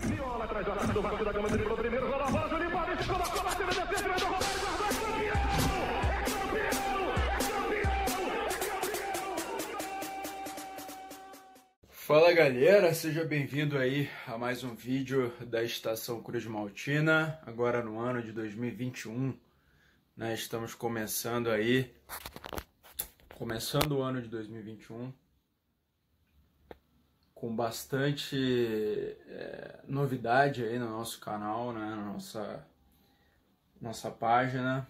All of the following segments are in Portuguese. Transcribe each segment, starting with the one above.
Viola atrás do ataque do Vasco da Gama, driblou primeiro, rolou a bola, Juninho Paulista, colocou, bateu na defesa, vai do Roberto, Fala galera, seja bem-vindo aí a mais um vídeo da Estação Cruz Maltina, agora no ano de 2021, né? Estamos começando o ano de 2021 com bastante novidade aí no nosso canal, né? Na nossa página.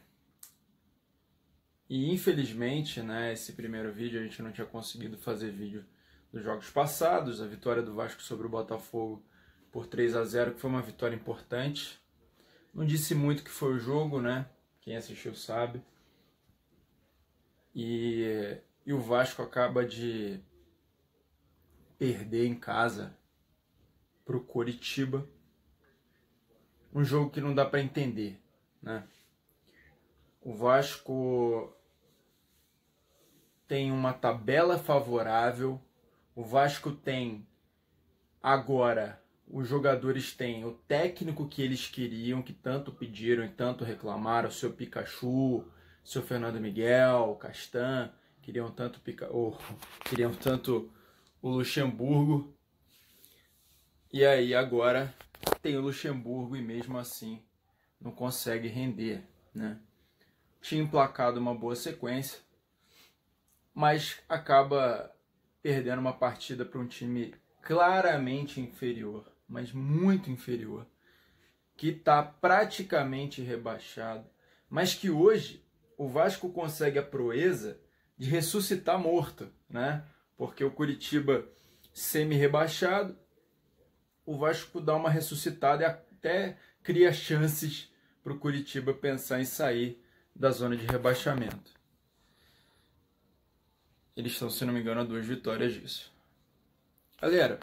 E infelizmente, né, esse primeiro vídeo a gente não tinha conseguido fazer vídeo dos jogos passados, a vitória do Vasco sobre o Botafogo por 3-0, que foi uma vitória importante. Não disse muito que foi o jogo, né? Quem assistiu sabe. E o Vasco acaba de perder em casa para o Coritiba. Um jogo que não dá para entender, né? O Vasco tem uma tabela favorável. O Vasco tem agora, os jogadores têm o técnico que eles queriam, que tanto pediram e tanto reclamaram, o seu Pikachu, o seu Fernando Miguel, o Castan, queriam tanto o Luxemburgo. E aí agora tem o Luxemburgo e mesmo assim não consegue render, né? Tinha emplacado uma boa sequência, mas acaba perdendo uma partida para um time claramente inferior, mas muito inferior, que está praticamente rebaixado, mas que hoje o Vasco consegue a proeza de ressuscitar morto, né? Porque o Coritiba semi-rebaixado, o Vasco dá uma ressuscitada e até cria chances para o Coritiba pensar em sair da zona de rebaixamento. Eles estão, se não me engano, a 2 vitórias disso. Galera,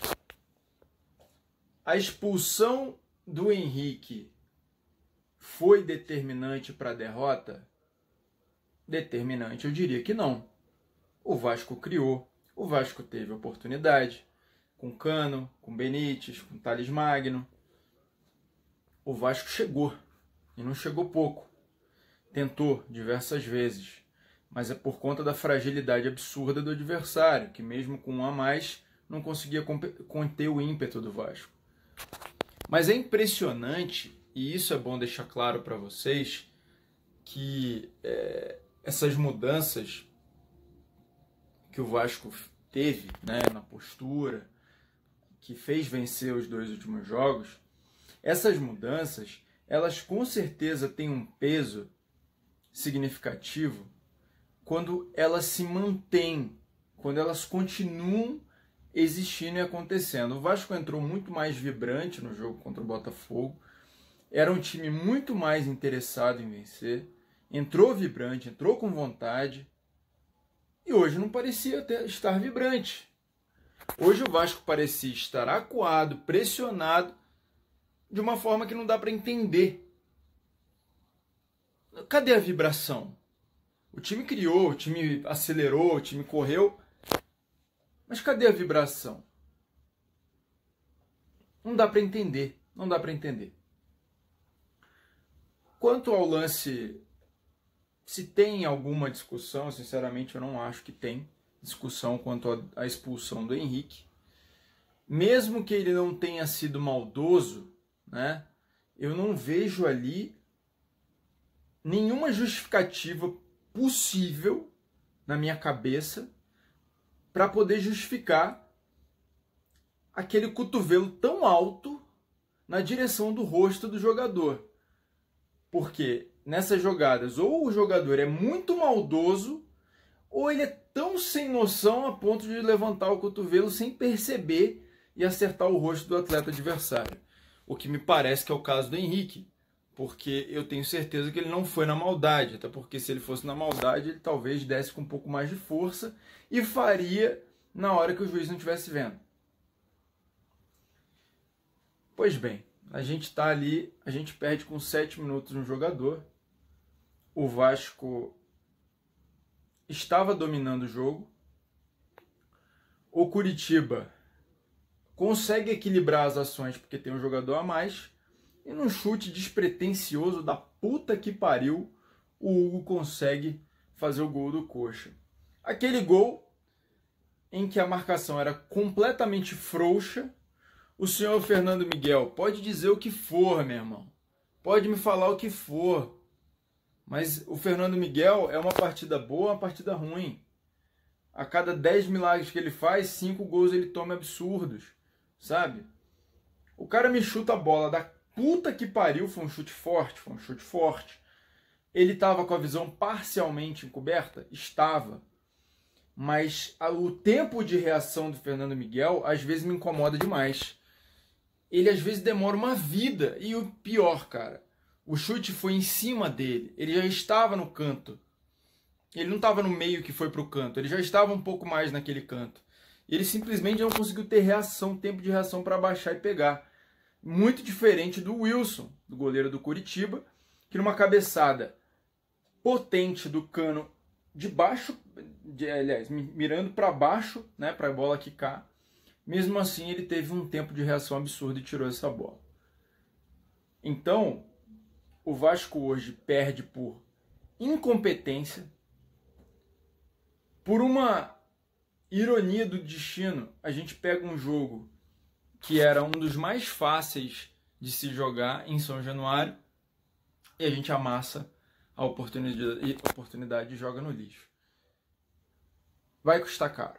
a expulsão do Henrique foi determinante para a derrota? Determinante, eu diria que não. O Vasco criou, o Vasco teve oportunidade, com Cano, com Benítez, com Thales Magno. O Vasco chegou, e não chegou pouco. Tentou diversas vezes, mas é por conta da fragilidade absurda do adversário, que mesmo com um a mais, não conseguia conter o ímpeto do Vasco. Mas é impressionante, e isso é bom deixar claro para vocês, que essas mudanças que o Vasco teve, né, na postura, que fez vencer os 2 últimos jogos, essas mudanças, elas com certeza têm um peso significativo quando elas se mantêm, quando elas continuam existindo e acontecendo. O Vasco entrou muito mais vibrante no jogo contra o Botafogo, era um time muito mais interessado em vencer, entrou vibrante, entrou com vontade, e hoje não parecia estar vibrante. Hoje o Vasco parecia estar acuado, pressionado, de uma forma que não dá para entender. Cadê a vibração? O time criou, o time acelerou, o time correu, mas cadê a vibração? Não dá para entender, não dá para entender. Quanto ao lance, se tem alguma discussão, sinceramente eu não acho que tem discussão quanto à expulsão do Henrique. Mesmo que ele não tenha sido maldoso, né, eu não vejo ali nenhuma justificativa possível na minha cabeça para poder justificar aquele cotovelo tão alto na direção do rosto do jogador. Porque nessas jogadas ou o jogador é muito maldoso ou ele é tão sem noção a ponto de levantar o cotovelo sem perceber e acertar o rosto do atleta adversário. O que me parece que é o caso do Henrique, porque eu tenho certeza que ele não foi na maldade, até porque se ele fosse na maldade, ele talvez desse com um pouco mais de força e faria na hora que o juiz não estivesse vendo. Pois bem, a gente está ali, a gente perde com 7 minutos no jogador, o Vasco estava dominando o jogo, o Coritiba consegue equilibrar as ações porque tem um jogador a mais, e num chute despretensioso da puta que pariu, o Hugo consegue fazer o gol do Coxa. Aquele gol em que a marcação era completamente frouxa. O senhor Fernando Miguel pode dizer o que for, meu irmão. Pode me falar o que for. Mas o Fernando Miguel é uma partida boa, uma partida ruim. A cada 10 milagres que ele faz, 5 gols ele toma absurdos, sabe? O cara me chuta a bola da puta que pariu, foi um chute forte. Ele estava com a visão parcialmente encoberta? Estava. Mas o tempo de reação do Fernando Miguel às vezes me incomoda demais. Ele às vezes demora uma vida. E o pior, cara, o chute foi em cima dele. Ele já estava no canto. Ele não estava no meio que foi para o canto. Ele já estava um pouco mais naquele canto. Ele simplesmente não conseguiu ter reação, tempo de reação para baixar e pegar. Muito diferente do Wilson, do goleiro do Coritiba, que numa cabeçada potente do Cano de baixo, aliás, mirando para baixo, né, para a bola quicar, mesmo assim ele teve um tempo de reação absurdo e tirou essa bola. Então, o Vasco hoje perde por incompetência, por uma ironia do destino. A gente pega um jogo que era um dos mais fáceis de se jogar em São Januário e a gente amassa a oportunidade e joga no lixo. Vai custar caro.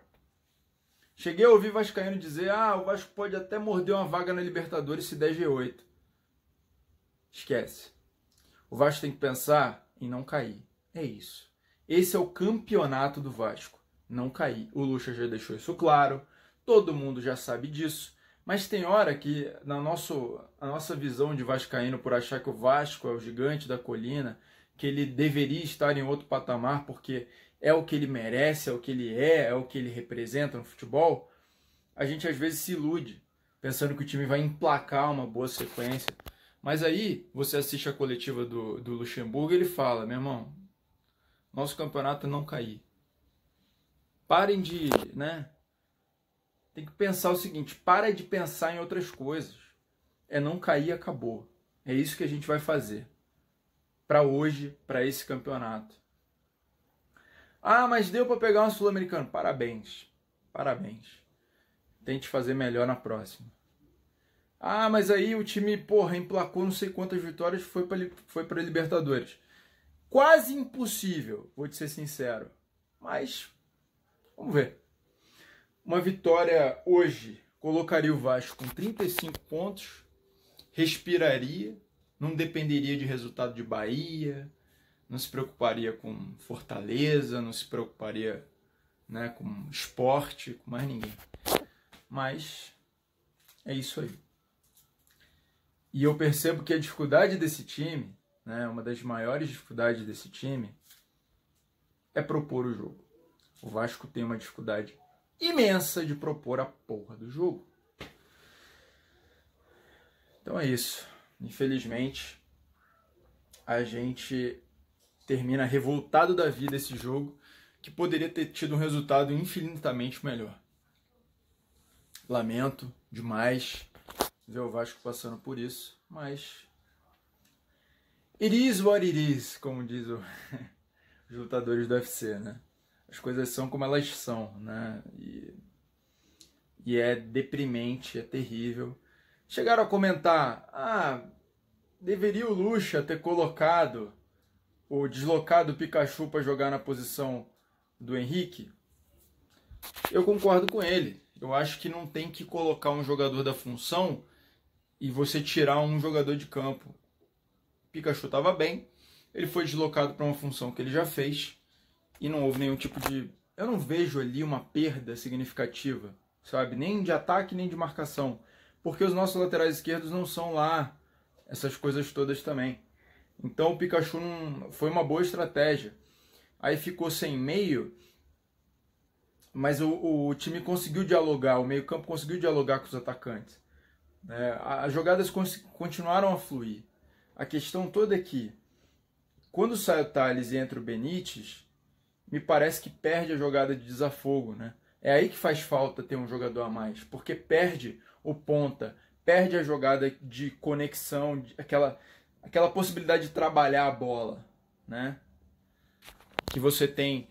Cheguei a ouvir vascaíno dizer: o Vasco pode até morder uma vaga na Libertadores se der G8. Esquece. O Vasco tem que pensar em não cair. É isso. Esse é o campeonato do Vasco. Não cair. O Lucha já deixou isso claro. Todo mundo já sabe disso. Mas tem hora que a nossa visão de vascaíno, por achar que o Vasco é o gigante da colina, que ele deveria estar em outro patamar porque é o que ele merece, é o que ele é o que ele representa no futebol, a gente às vezes se ilude, pensando que o time vai emplacar uma boa sequência. Mas aí você assiste a coletiva do Luxemburgo e ele fala: meu irmão, nosso campeonato é não cair. Parem de, tem que pensar o seguinte: para de pensar em outras coisas. É não cair e acabou. É isso que a gente vai fazer. Para hoje, para esse campeonato. Mas deu para pegar um sul-americano. Parabéns. Parabéns. Tente fazer melhor na próxima. Mas aí o time, emplacou não sei quantas vitórias, foi para Libertadores. Quase impossível, vou te ser sincero. Mas, vamos ver. Uma vitória hoje colocaria o Vasco com 35 pontos, respiraria, não dependeria de resultado de Bahia, não se preocuparia com Fortaleza, não se preocuparia, com Sport, com mais ninguém. Mas é isso aí. E eu percebo que a dificuldade desse time, uma das maiores dificuldades desse time, é propor o jogo. O Vasco tem uma dificuldade imensa de propor a porra do jogo. Então é isso. Infelizmente, a gente termina revoltado da vida esse jogo, que poderia ter tido um resultado infinitamente melhor. Lamento demais ver o Vasco passando por isso, mas it is what it is, como diz os lutadores do UFC, As coisas são como elas são, E é deprimente, é terrível. Chegaram a comentar: deveria o Lucha ter colocado ou deslocado o Pikachu para jogar na posição do Henrique? Eu concordo com ele. Eu acho que não tem que colocar um jogador da função e você tirar um jogador de campo. O Pikachu estava bem, ele foi deslocado para uma função que ele já fez e não houve nenhum tipo de... Eu não vejo ali uma perda significativa, sabe? Nem de ataque, nem de marcação. Porque os nossos laterais esquerdos não são lá essas coisas todas também. Então o Pikachu foi uma boa estratégia. Aí ficou sem meio, mas o time conseguiu dialogar, o meio-campo conseguiu dialogar com os atacantes. As jogadas continuaram a fluir. A questão toda é que, quando sai o Tales e entra o Benítez, me parece que perde a jogada de desafogo. É aí que faz falta ter um jogador a mais, porque perde o ponta perde a jogada de conexão, aquela possibilidade de trabalhar a bola, né? Que você tem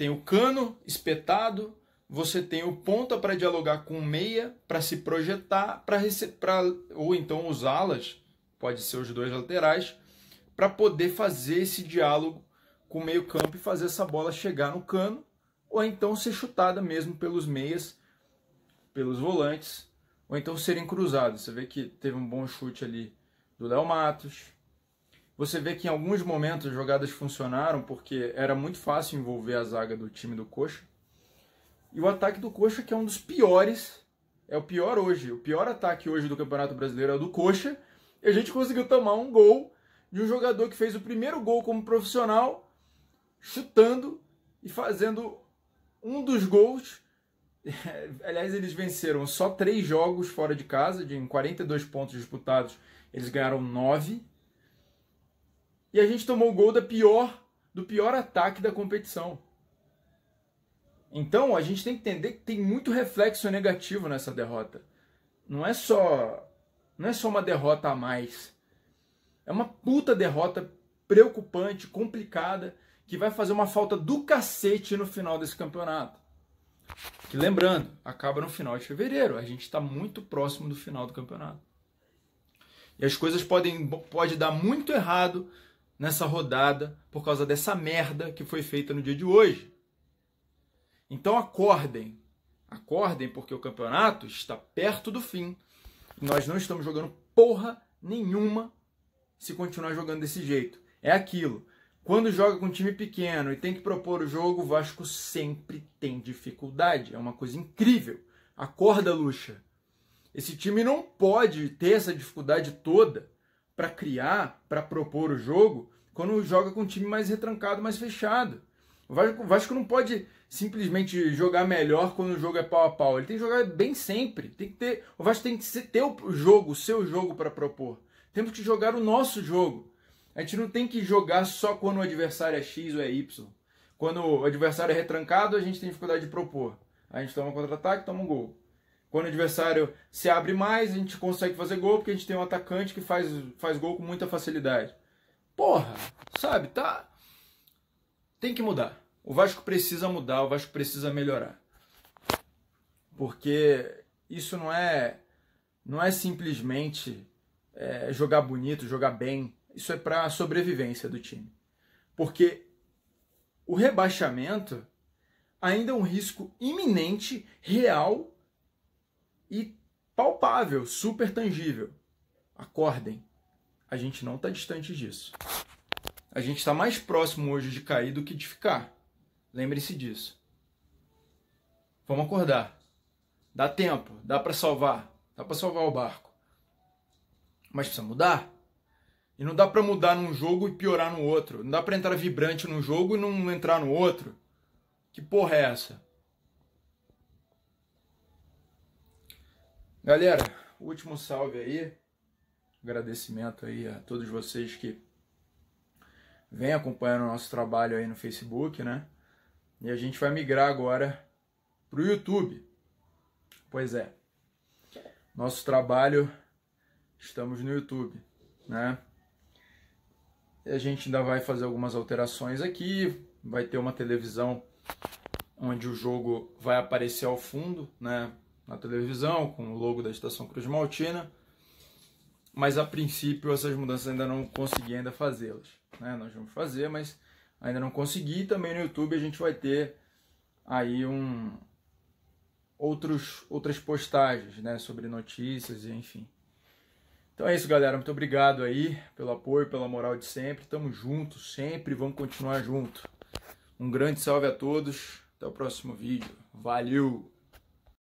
o cano espetado, você tem o ponta para dialogar com o meia, para se projetar, ou então os alas, pode ser os dois laterais, para poder fazer esse diálogo com o meio campo e fazer essa bola chegar no cano, ou então ser chutada mesmo pelos meias, pelos volantes, ou então serem cruzados. Você vê que teve um bom chute ali do Léo Matos. Você vê que em alguns momentos as jogadas funcionaram porque era muito fácil envolver a zaga do time do Coxa. E o ataque do Coxa, que é um dos piores, é o pior hoje. O pior ataque hoje do Campeonato Brasileiro é o do Coxa. E a gente conseguiu tomar um gol de um jogador que fez o primeiro gol como profissional, chutando e fazendo um dos gols. Aliás, eles venceram só 3 jogos fora de casa, em 42 pontos disputados, eles ganharam 9. E a gente tomou o gol do pior ataque da competição. Então, a gente tem que entender que tem muito reflexo negativo nessa derrota. Não é só uma derrota a mais. É uma puta derrota preocupante, complicada, que vai fazer uma falta do cacete no final desse campeonato. Que, lembrando, acaba no final de fevereiro. A gente está muito próximo do final do campeonato. E as coisas podem dar muito errado nessa rodada por causa dessa merda que foi feita no dia de hoje. Então acordem. Acordem, porque o campeonato está perto do fim. E nós não estamos jogando porra nenhuma se continuar jogando desse jeito. É aquilo. Quando joga com um time pequeno e tem que propor o jogo, o Vasco sempre tem dificuldade. É uma coisa incrível. Acorda, Lucha. Esse time não pode ter essa dificuldade toda para criar, para propor o jogo, quando joga com um time mais retrancado, mais fechado. O Vasco não pode simplesmente jogar melhor quando o jogo é pau a pau. Ele tem que jogar bem sempre. O Vasco tem que ter o seu jogo para propor. Temos que jogar o nosso jogo. A gente não tem que jogar só quando o adversário é X ou é Y. Quando o adversário é retrancado, a gente tem dificuldade de propor. A gente toma um contra-ataque, toma um gol. Quando o adversário se abre mais, a gente consegue fazer gol porque a gente tem um atacante que faz gol com muita facilidade. Porra, sabe? Tá. Tem que mudar. O Vasco precisa mudar, o Vasco precisa melhorar. Porque isso não é simplesmente jogar bonito, jogar bem. Isso é para a sobrevivência do time. Porque o rebaixamento ainda é um risco iminente, real e palpável, super tangível. Acordem. A gente não está distante disso. A gente está mais próximo hoje de cair do que de ficar. Lembre-se disso. Vamos acordar. Dá tempo, dá para salvar. Dá para salvar o barco. Mas precisa mudar. E não dá para mudar num jogo e piorar no outro. Não dá para entrar vibrante num jogo e não entrar no outro. Que porra é essa? Galera, último salve aí. Agradecimento aí a todos vocês que vêm acompanhando o nosso trabalho aí no Facebook, né? E a gente vai migrar agora pro YouTube. Pois é. Nosso trabalho, estamos no YouTube, né? E a gente ainda vai fazer algumas alterações aqui. Vai ter uma televisão onde o jogo vai aparecer ao fundo, né? Na televisão, com o logo da Estação Cruz Maltina. Mas a princípio essas mudanças ainda não consegui fazê-las, né? Nós vamos fazer, mas ainda não consegui. Também no YouTube a gente vai ter aí outras postagens, né? Sobre notícias e enfim. Então é isso, galera. Muito obrigado aí pelo apoio, pela moral de sempre. Tamo junto sempre, vamos continuar junto. Um grande salve a todos. Até o próximo vídeo. Valeu!